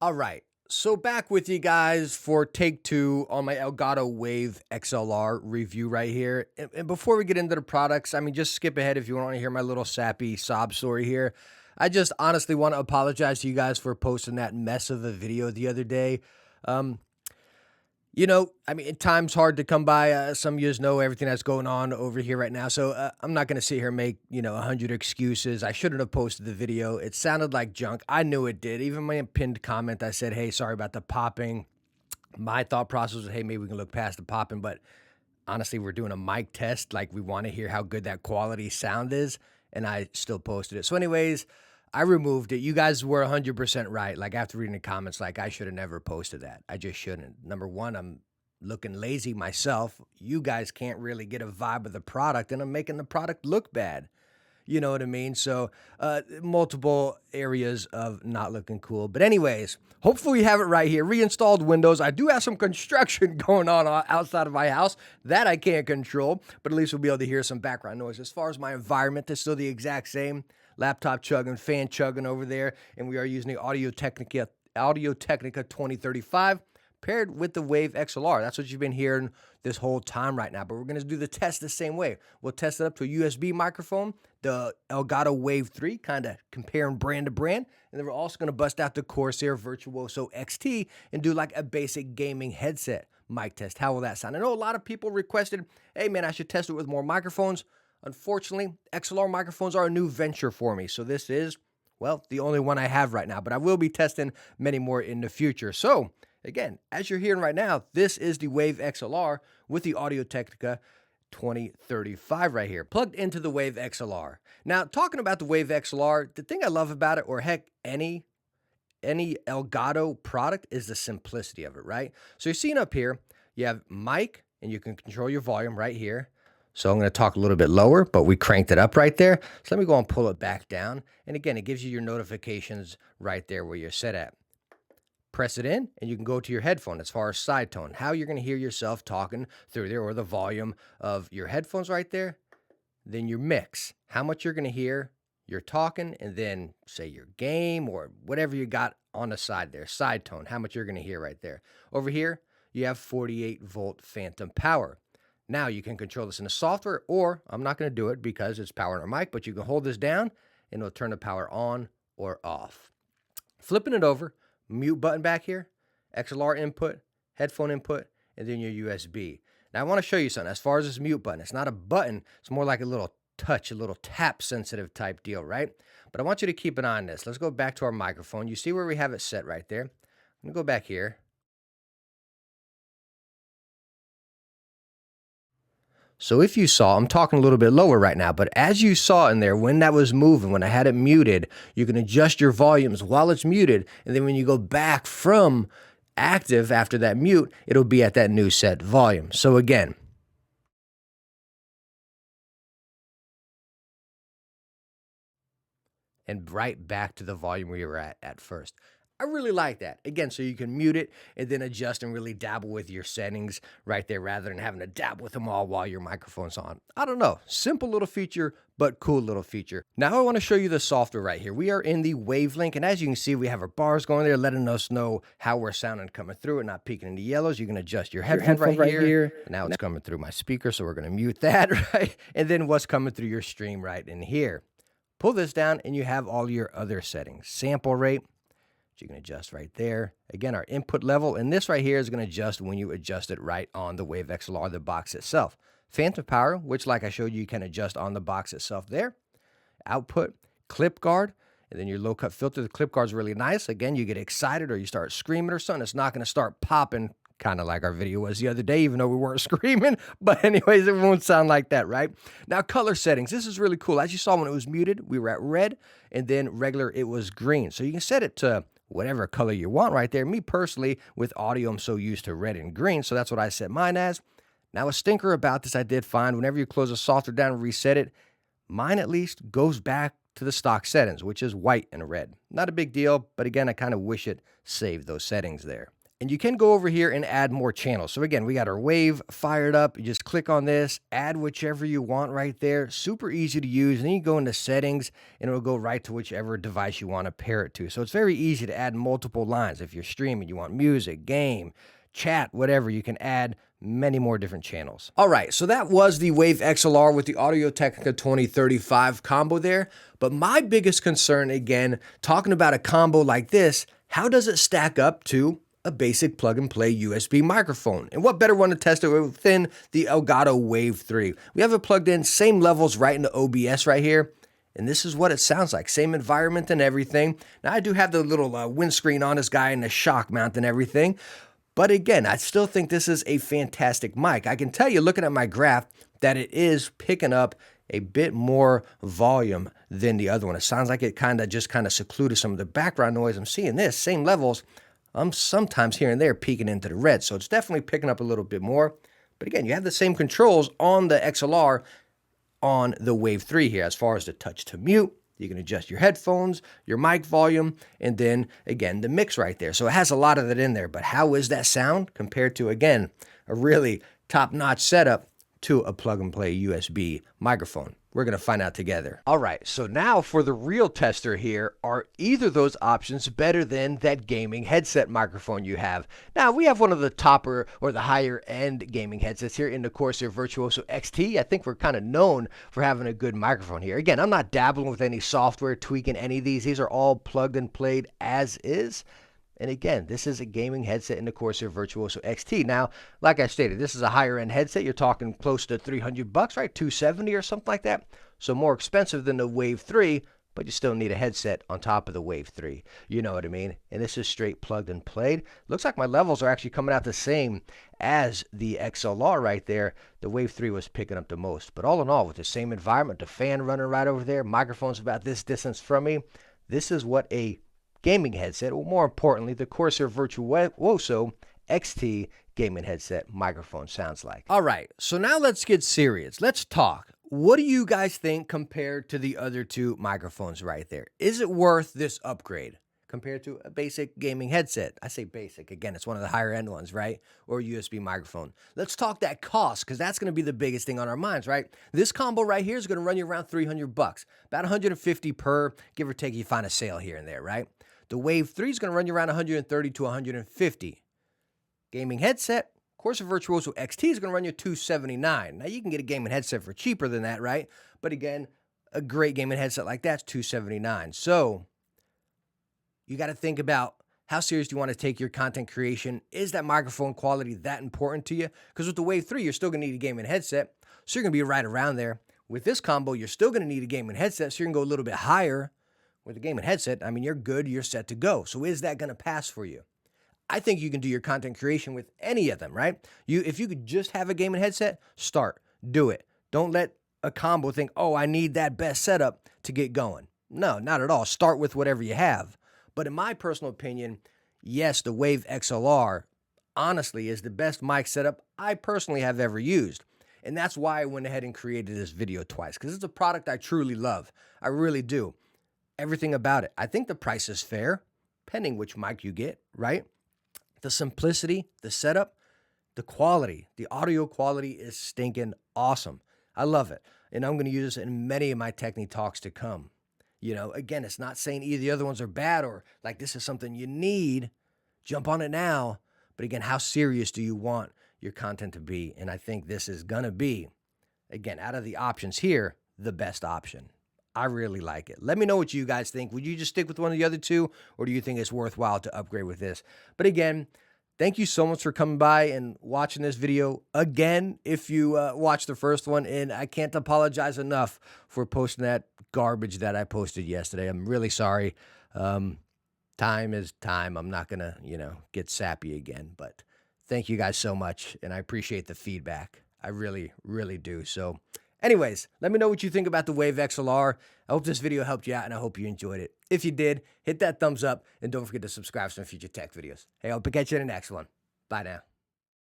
All right. So back with you guys for take two on my Elgato Wave XLR review right here. And before we get into the products, I mean, just skip ahead if you want to hear my little sappy sob story here. I just honestly want to apologize to you guys for posting that mess of a video the other day. Um, I mean, time's hard to come by. Some of you know everything that's going on over here right now. So I'm not going to sit here and make, 100 excuses. I shouldn't have posted the video. It sounded like junk. I knew it did. Even my pinned comment, I said, hey, sorry about the popping. My thought process was, hey, maybe we can look past the popping. But honestly, we're doing a mic test. Like, we want to hear how good that quality sound is. And I still posted it. So anyways, I removed it. You guys were 100% right. Like, after reading the comments, like, I should have never posted that. I just shouldn't. Number one, I'm looking lazy myself. You guys can't really get a vibe of the product, and I'm making the product look bad. You know what I mean? So, multiple areas of not looking cool. But anyways, hopefully we have it right here. Reinstalled Windows. I do have some construction going on outside of my house that I can't control, but at least we'll be able to hear some background noise. As far as my environment, it's still the exact same. Laptop chugging, fan chugging over there, and we are using the Audio-Technica 2035 paired with the Wave XLR. That's what you've been hearing this whole time right now, but we're going to do the test the same way. We'll test it up to a USB microphone, the Elgato Wave 3, kind of comparing brand to brand, and then we're also going to bust out the Corsair Virtuoso XT and do like a basic gaming headset mic test. How will that sound? I know a lot of people requested, hey man, I should test it with more microphones. Unfortunately, XLR microphones are a new venture for me, so this is, well, the only one I have right now, but I will be testing many more in the future. So, again, as you're hearing right now, this is the Wave XLR with the Audio-Technica 2035 right here, plugged into the Wave XLR. Now, talking about the Wave XLR, the thing I love about it, or heck, any Elgato product, is the simplicity of it, right? So you're seeing up here, you have mic, and you can control your volume right here. So I'm going to talk a little bit lower, but we cranked it up right there. So let me go and pull it back down. And again, it gives you your notifications right there where you're set at. Press it in, and you can go to your headphone as far as side tone, how you're going to hear yourself talking through there, or the volume of your headphones right there. Then your mix, how much you're going to hear you're talking, and then say your game or whatever you got on the side there, side tone, how much you're going to hear right there. Over here, you have 48-volt phantom power. Now you can control this in the software, or I'm not going to do it because it's powering our mic, but you can hold this down and it'll turn the power on or off. Flipping it over, mute button back here, XLR input, headphone input, and then your USB. Now I want to show you something. As far as this mute button, it's not a button, it's more like a little touch, a little tap sensitive type deal, right? But I want you to keep an eye on this. Let's go back to our microphone. You see where we have it set right there. I'm going to go back here. So if you saw, I'm talking a little bit lower right now, but as you saw in there, when that was moving, when I had it muted, you can adjust your volumes while it's muted. And then when you go back from active after that mute, it'll be at that new set volume. So again, and right back to the volume where you were at first. I really like that. Again, so you can mute it and then adjust and really dabble with your settings right there rather than having to dabble with them all while your microphone's on. I don't know. Simple little feature, but cool little feature. Now I want to show you the software right here. We are in the Wavelink, and as you can see, we have our bars going there letting us know how we're sounding coming through it, not peaking into yellows. You can adjust your headphone right here. Now it's coming through my speaker, so we're going to mute that, right? And then what's coming through your stream right in here. Pull this down and you have all your other settings. Sample rate, which you can adjust right there. Again, our input level, and this right here is going to adjust when you adjust it right on the Wave XLR, the box itself. Phantom power, which like I showed you, you can adjust on the box itself there. Output, clip guard, and then your low cut filter. The clip guard is really nice. Again, you get excited or you start screaming or something, it's not going to start popping, kind of like our video was the other day, even though we weren't screaming. But anyways, it won't sound like that, right? Now, color settings. This is really cool. As you saw when it was muted, we were at red, and then regular, it was green. So you can set it to whatever color you want right there. Me personally, with audio, I'm so used to red and green, so that's what I set mine as. Now, a stinker about this I did find, whenever you close the software down and reset it, mine at least goes back to the stock settings, which is white and red. Not a big deal, but again, I kind of wish it saved those settings there. And you can go over here and add more channels. So again, we got our wave fired up. You just click on this, add whichever you want right there. Super easy to use. And then you go into settings and it'll go right to whichever device you want to pair it to. So it's very easy to add multiple lines. If you're streaming, you want music, game, chat, whatever, you can add many more different channels. All right, so that was the Wave XLR with the Audio-Technica 2035 combo there. But my biggest concern, again, talking about a combo like this, how does it stack up to a basic plug-and-play USB microphone? And what better one to test it with than the Elgato Wave 3? We have it plugged in, same levels right into OBS right here. And this is what it sounds like. Same environment and everything. Now, I do have the little windscreen on this guy and the shock mount and everything. But again, I still think this is a fantastic mic. I can tell you, looking at my graph, that it is picking up a bit more volume than the other one. It sounds like it kind of secluded some of the background noise. I'm seeing this, same levels. I'm sometimes here and there peeking into the red. So it's definitely picking up a little bit more. But again, you have the same controls on the XLR on the Wave 3 here, as far as the touch to mute. You can adjust your headphones, your mic volume, and then, again, the mix right there. So it has a lot of it in there, but how is that sound compared to, again, a really top-notch setup to a plug-and-play USB microphone? We're going to find out together. All right, so now for the real tester here, are either of those options better than that gaming headset microphone you have? Now, we have one of the topper or the higher end gaming headsets here in the Corsair Virtuoso XT. I think we're kind of known for having a good microphone here. Again, I'm not dabbling with any software, tweaking any of these. These are all plugged and played as is. And again, this is a gaming headset in the Corsair Virtuoso XT. Now, like I stated, this is a higher end headset. You're talking close to $300, right? $270 or something like that. So more expensive than the Wave 3, but you still need a headset on top of the Wave 3. You know what I mean? And this is straight plugged and played. Looks like my levels are actually coming out the same as the XLR right there. The Wave 3 was picking up the most. But all in all, with the same environment, the fan running right over there, microphone's about this distance from me, this is what a gaming headset, or more importantly, the Corsair Virtuoso XT gaming headset microphone sounds like. All right, so now let's get serious. Let's talk. What do you guys think compared to the other two microphones right there? Is it worth this upgrade compared to a basic gaming headset? I say basic, again, it's one of the higher end ones, right? Or a USB microphone. Let's talk that cost, because that's going to be the biggest thing on our minds, right? This combo right here is going to run you around $300, about $150 per, give or take, you find a sale here and there, right? The Wave 3 is going to run you around $130 to $150. Gaming headset, Corsair Virtuoso XT is going to run you $279. Now, you can get a gaming headset for cheaper than that, right? But again, a great gaming headset like that's $279. So, you got to think about how serious do you want to take your content creation? Is that microphone quality that important to you? Because with the Wave 3, you're still going to need a gaming headset, so you're going to be right around there. With this combo, you're still going to need a gaming headset, so you're going to go a little bit higher. With a gaming headset, I mean, you're good, you're set to go. So is that going to pass for you? I think you can do your content creation with any of them, right? If you could just have a gaming headset, start, do it. Don't let a combo think, oh, I need that best setup to get going. No, not at all. Start with whatever you have. But in my personal opinion, yes, the Wave XLR, honestly, is the best mic setup I personally have ever used. And that's why I went ahead and created this video twice, because it's a product I truly love. I really do. Everything about it. I think the price is fair, depending which mic you get, right? The simplicity, the setup, the quality, the audio quality is stinking awesome. I love it. And I'm going to use this in many of my Techne talks to come. You know, again, it's not saying either the other ones are bad or like this is something you need. Jump on it now. But again, how serious do you want your content to be? And I think this is going to be, again, out of the options here, the best option. I really like it. Let me know what you guys think. Would you just stick with one of the other two, or do you think it's worthwhile to upgrade with this? But again, thank you so much for coming by and watching this video again if you watched the first one. And I can't apologize enough for posting that garbage that I posted yesterday. I'm really sorry. Time is time. I'm not going to, get sappy again. But thank you guys so much, and I appreciate the feedback. I really, really do. So anyways, let me know what you think about the Wave XLR. I hope this video helped you out, and I hope you enjoyed it. If you did, hit that thumbs up, and don't forget to subscribe for some future tech videos. Hey, I'll catch you in the next one. Bye now.